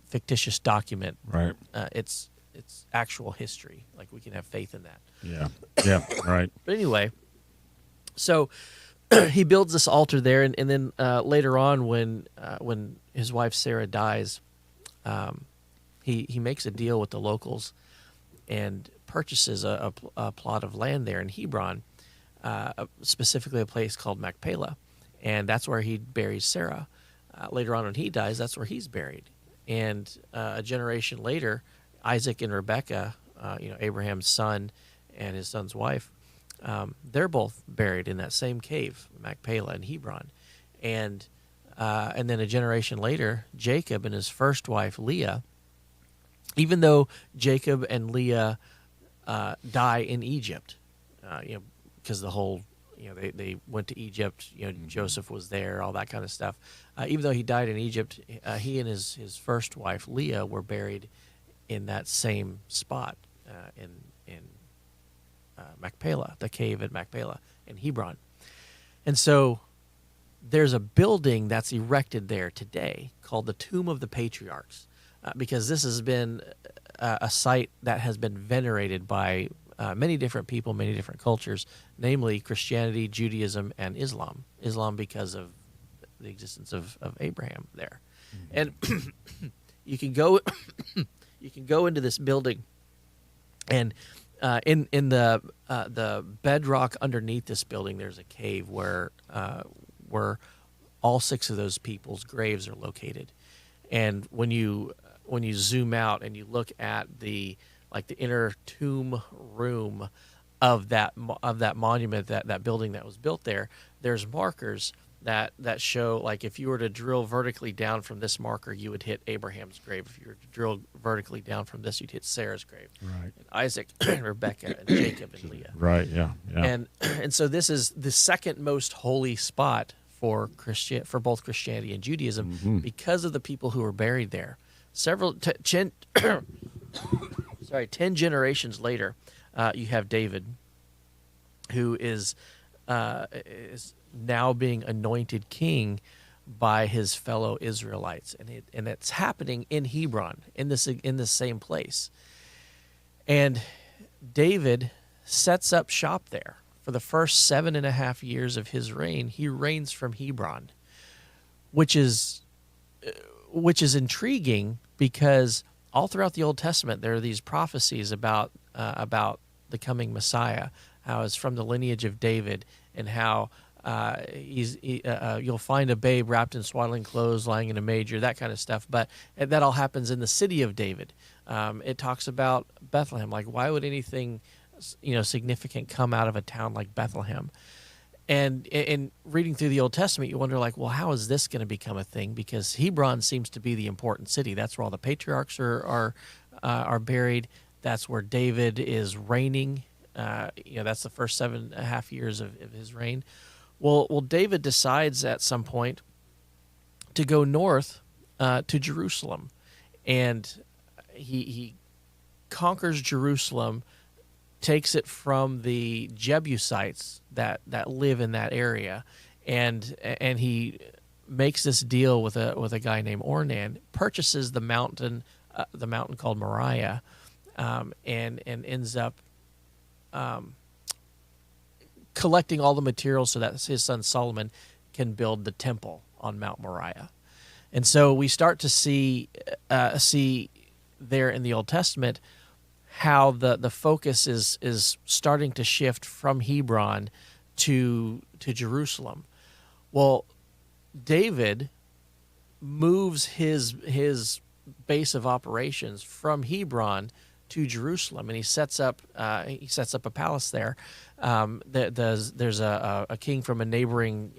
fictitious document. It's actual history. Like, we can have faith in that. But anyway, so he builds this altar there, and then later on, when his wife Sarah dies, he makes a deal with the locals and purchases a plot of land there in Hebron, specifically a place called Machpelah, and that's where he buries Sarah. Later on, when he dies, that's where he's buried. And a generation later, Isaac and Rebekah, Abraham's son and his son's wife, they're both buried in that same cave, Machpelah in Hebron. And then a generation later, Jacob and his first wife, Leah, even though Jacob and Leah die in Egypt, because the whole, they went to Egypt, Joseph was there, all that kind of stuff. Even though he died in Egypt, he and his first wife, Leah, were buried in that same spot in Machpelah, the cave at Machpelah in Hebron. And so there's a building that's erected there today called the Tomb of the Patriarchs, because this has been a site that has been venerated by many different people, many different cultures, namely Christianity, Judaism, and Islam. Islam because of the existence of Abraham there. And you can go into this building, and in the bedrock underneath this building, there's a cave where all six of those people's graves are located. And when you zoom out and you look at the inner tomb room of that monument, that building that was built there, there's markers that show, like, if you were to drill vertically down from this marker, you would hit Abraham's grave. If you were to drill vertically down from this, you'd hit Sarah's grave. And Isaac, and Rebekah, and Jacob, and Leah. And so this is the second most holy spot for both Christianity and Judaism because of the people who were buried there. 10 generations later, you have David, who is now being anointed king by his fellow Israelites, and it's happening in Hebron, in this same place. And David sets up shop there for the first 7.5 years of his reign. He reigns from Hebron, which is intriguing because all throughout the Old Testament there are these prophecies about the coming Messiah, how it's from the lineage of David, and how you'll find a babe wrapped in swaddling clothes lying in a manger, that kind of stuff. But that all happens in the city of David. It talks about Bethlehem. Like, why would anything significant come out of a town like Bethlehem? And in reading through the Old Testament, you wonder, like, well, how is this going to become a thing? Because Hebron seems to be the important city. That's where all the patriarchs are buried. That's where David is reigning. That's the first 7.5 years of his reign. Well, David decides at some point to go north to Jerusalem, and he conquers Jerusalem, takes it from the Jebusites that live in that area, and he makes this deal with a guy named Ornan, purchases the mountain called Moriah, and ends up collecting all the materials so that his son Solomon can build the temple on Mount Moriah. And so we start to see there in the Old Testament how the focus is starting to shift from Hebron to Jerusalem. Well, David moves his base of operations from Hebron to Jerusalem, and he sets up a palace there. There's a king from a neighboring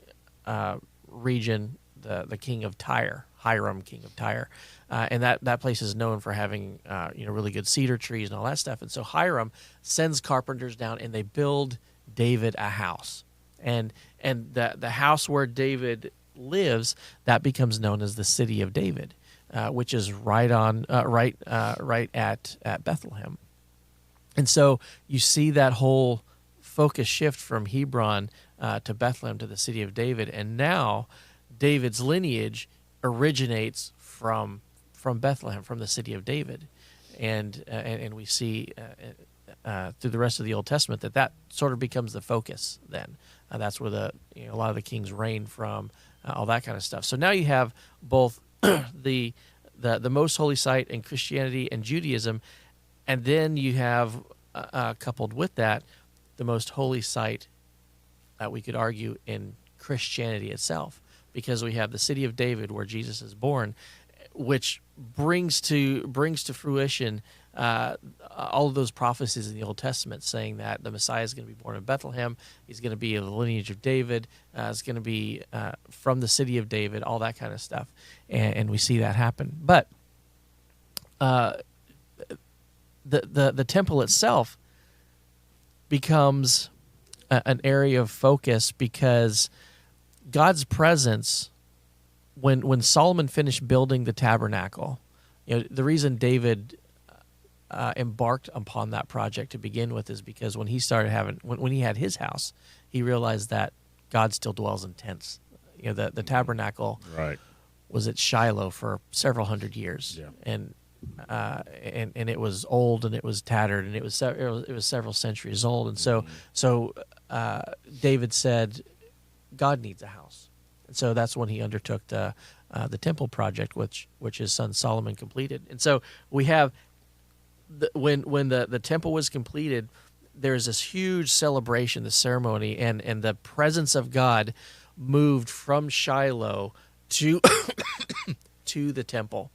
region, the king of Tyre, Hiram, king of Tyre, and that place is known for having really good cedar trees and all that stuff. And so Hiram sends carpenters down, and they build David a house, and the house where David lives, that becomes known as the city of David, which is right at Bethlehem. And so you see that whole focus shift from Hebron to Bethlehem, to the city of David, and now David's lineage originates from Bethlehem, from the city of David, and we see through the rest of the Old Testament that sort of becomes the focus. Then that's where a lot of the kings reign from, all that kind of stuff. So now you have both the most holy site in Christianity and Judaism, and then you have coupled with that the most holy site, we could argue, in Christianity itself, because we have the city of David where Jesus is born, which brings to fruition all of those prophecies in the Old Testament saying that the Messiah is going to be born in Bethlehem. He's going to be of the lineage of David. It's going to be from the city of David, all that kind of stuff. And we see that happen. But the temple itself becomes an area of focus because God's presence, when Solomon finished building the tabernacle, the reason David embarked upon that project to begin with is because when he started when he had his house, he realized that God still dwells in tents. The tabernacle was at Shiloh for several hundred years, and it was old and it was tattered and it was several centuries old, and so David said, God needs a house. And so that's when he undertook the temple project, which his son Solomon completed. And so we have when the temple was completed, there's this huge celebration, the ceremony, and the presence of God moved from Shiloh to to the temple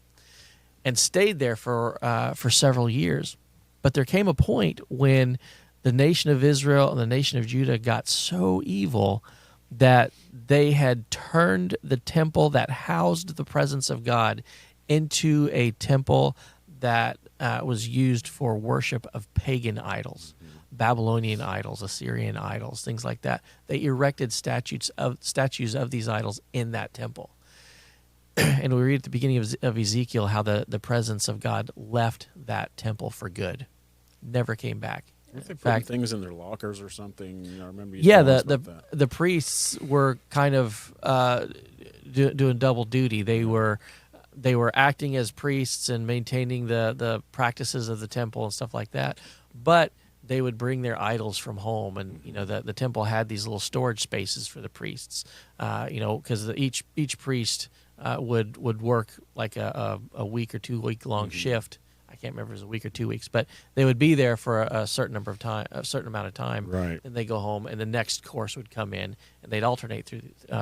and stayed there for several years. But there came a point when the nation of Israel and the nation of Judah got so evil that they had turned the temple that housed the presence of God into a temple that was used for worship of pagan idols, Babylonian idols, Assyrian idols, things like that. They erected statues of these idols in that temple. And we read at the beginning of Ezekiel how the presence of God left that temple for good, never came back. Weren't they putting things in their lockers or something? I remember you telling us about that. The priests were kind of doing double duty. They were acting as priests and maintaining the practices of the temple and stuff like that, but they would bring their idols from home, and the temple had these little storage spaces for the priests, because each priest would work like a week or 2 week long shift. I can't remember if it was a week or 2 weeks, but they would be there for a certain amount of time, right? And they go home, and the next course would come in, and they'd alternate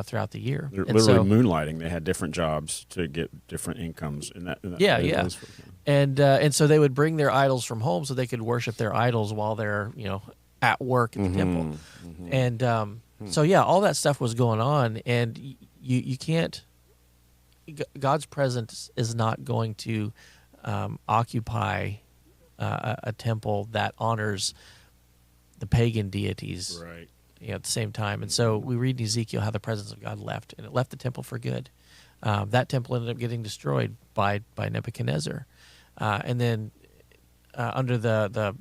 throughout the year. They're and literally moonlighting. They had different jobs to get different incomes. In that yeah. And so they would bring their idols from home so they could worship their idols while they're at work at the temple. And so all that stuff was going on, and you can't. God's presence is not going to occupy a temple that honors the pagan deities, right? At the same time. And so we read in Ezekiel how the presence of God left, and it left the temple for good. That temple ended up getting destroyed by Nebuchadnezzar, and then under the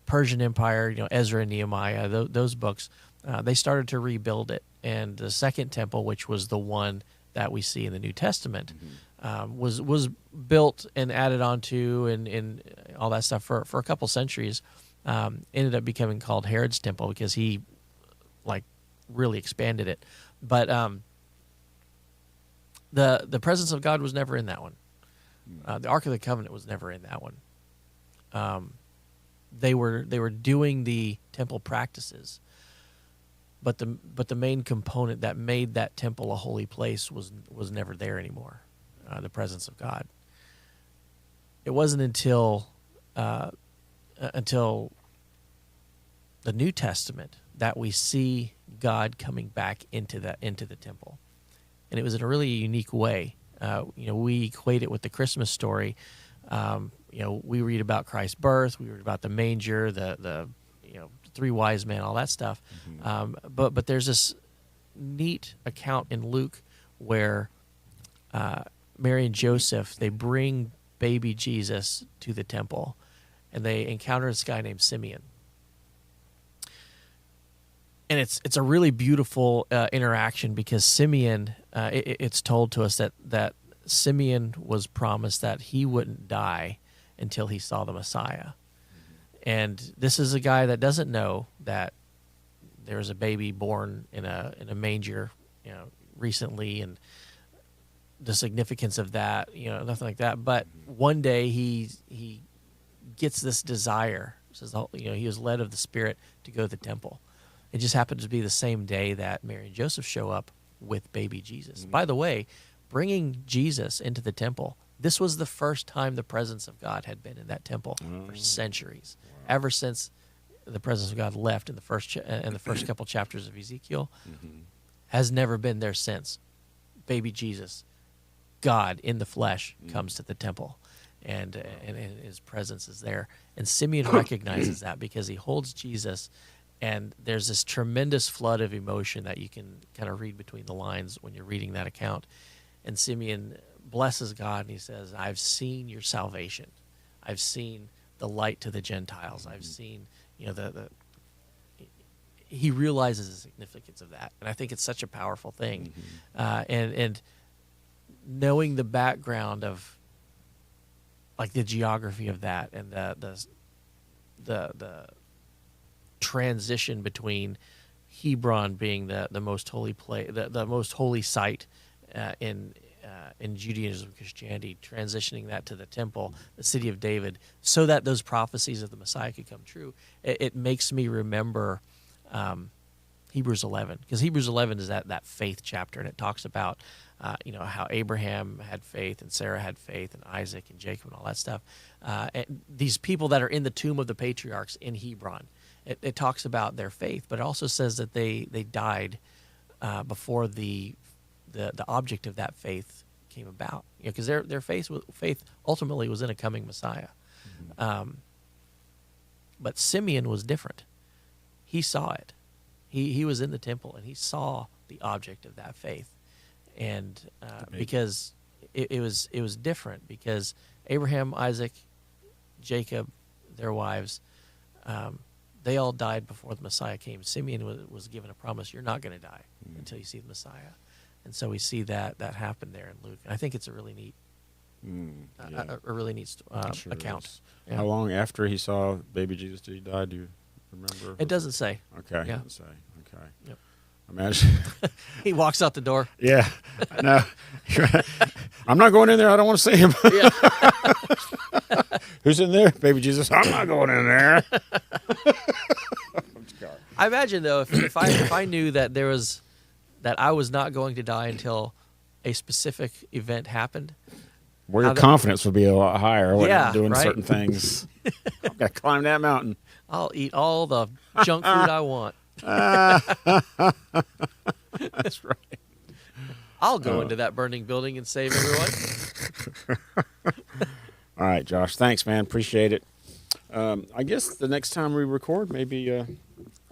Persian Empire, Ezra and Nehemiah, those books, they started to rebuild it. And the second temple, which was the one that we see in the New Testament, was built and added onto and all that stuff for a couple centuries. Ended up becoming called Herod's temple because he really expanded it. But the presence of God was never in that one. The Ark of the Covenant was never in that one. They were doing the temple practices, but the main component that made that temple a holy place was never there anymore. The presence of God. It wasn't until the New Testament that we see God coming back into the temple, and it was in a really unique way. We equate it with the Christmas story. We read about Christ's birth, we read about the manger, the 3 wise men, all that stuff. But there's this neat account in Luke where Mary and Joseph, they bring baby Jesus to the temple, and they encounter this guy named Simeon. And it's a really beautiful interaction because Simeon, it's told to us that Simeon was promised that he wouldn't die until he saw the Messiah. And this is a guy that doesn't know that there was a baby born in a manger, recently, and the significance of that, nothing like that. But one day he gets this desire. It says, he was led of the Spirit to go to the temple. It just happened to be the same day that Mary and Joseph show up with baby Jesus. By the way, bringing Jesus into the temple, this was the first time the presence of God had been in that temple for centuries. Wow. Ever since the presence of God left in the first couple chapters of Ezekiel, has never been there since. Baby Jesus, God in the flesh, comes to the temple, and his presence is there. And Simeon recognizes that because he holds Jesus, and there's this tremendous flood of emotion that you can kind of read between the lines when you're reading that account. And Simeon blesses God, and he says, I've seen your salvation. I've seen the light to the Gentiles. I've seen, he realizes the significance of that. And I think it's such a powerful thing. And knowing the background of the geography of that, and the transition between Hebron being the most holy place, the most holy site in Judaism and Christianity, transitioning that to the temple, the city of David, so that those prophecies of the Messiah could come true. It makes me remember Hebrews 11, because Hebrews 11 is that faith chapter, and it talks about how Abraham had faith, and Sarah had faith, and Isaac and Jacob and all that stuff. And these people that are in the tomb of the patriarchs in Hebron, it talks about their faith, but it also says that they died before the object of that faith came about, because their faith ultimately was in a coming Messiah. But Simeon was different. He saw it. He was in the temple, and he saw the object of that faith, and because it was different, because Abraham, Isaac, Jacob, their wives, they all died before the Messiah came. Simeon was given a promise: you're not going to die until you see the Messiah. And so we see that happen there in Luke. And I think it's a really neat, a really neat Sure account. is. Yeah. How long after he saw baby Jesus did he die? Do you remember? It doesn't say. Okay. Yeah. It doesn't say. Okay. Yep. Imagine. He walks out the door. Yeah. No. I'm not going in there. I don't want to see him. Yeah. Who's in there? Baby Jesus. I'm not going in there. I imagine though, if I knew that that I was not going to die until a specific event happened. Well, your confidence would be a lot higher when Yeah, you're doing right? certain things. I've got to climb that mountain. I'll eat all the junk food I want. That's right. I'll go into that burning building and save everyone. All right, Josh. Thanks, man. Appreciate it. I guess the next time we record, maybe.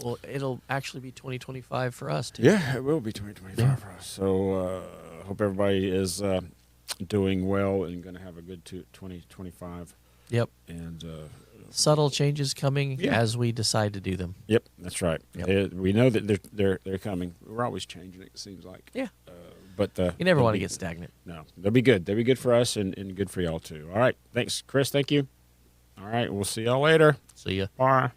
Well, it'll actually be 2025 for us, too. Yeah, it will be 2025 for us. So hope everybody is doing well and going to have a good 2025. Yep. And subtle changes coming as we decide to do them. Yep, that's right. Yep. We know that they're coming. We're always changing it seems like. Yeah. But you never want to get stagnant. No, they'll be good. They'll be good for us and good for y'all too. All right, thanks, Chris. Thank you. All right, we'll see y'all later. See ya. Bye.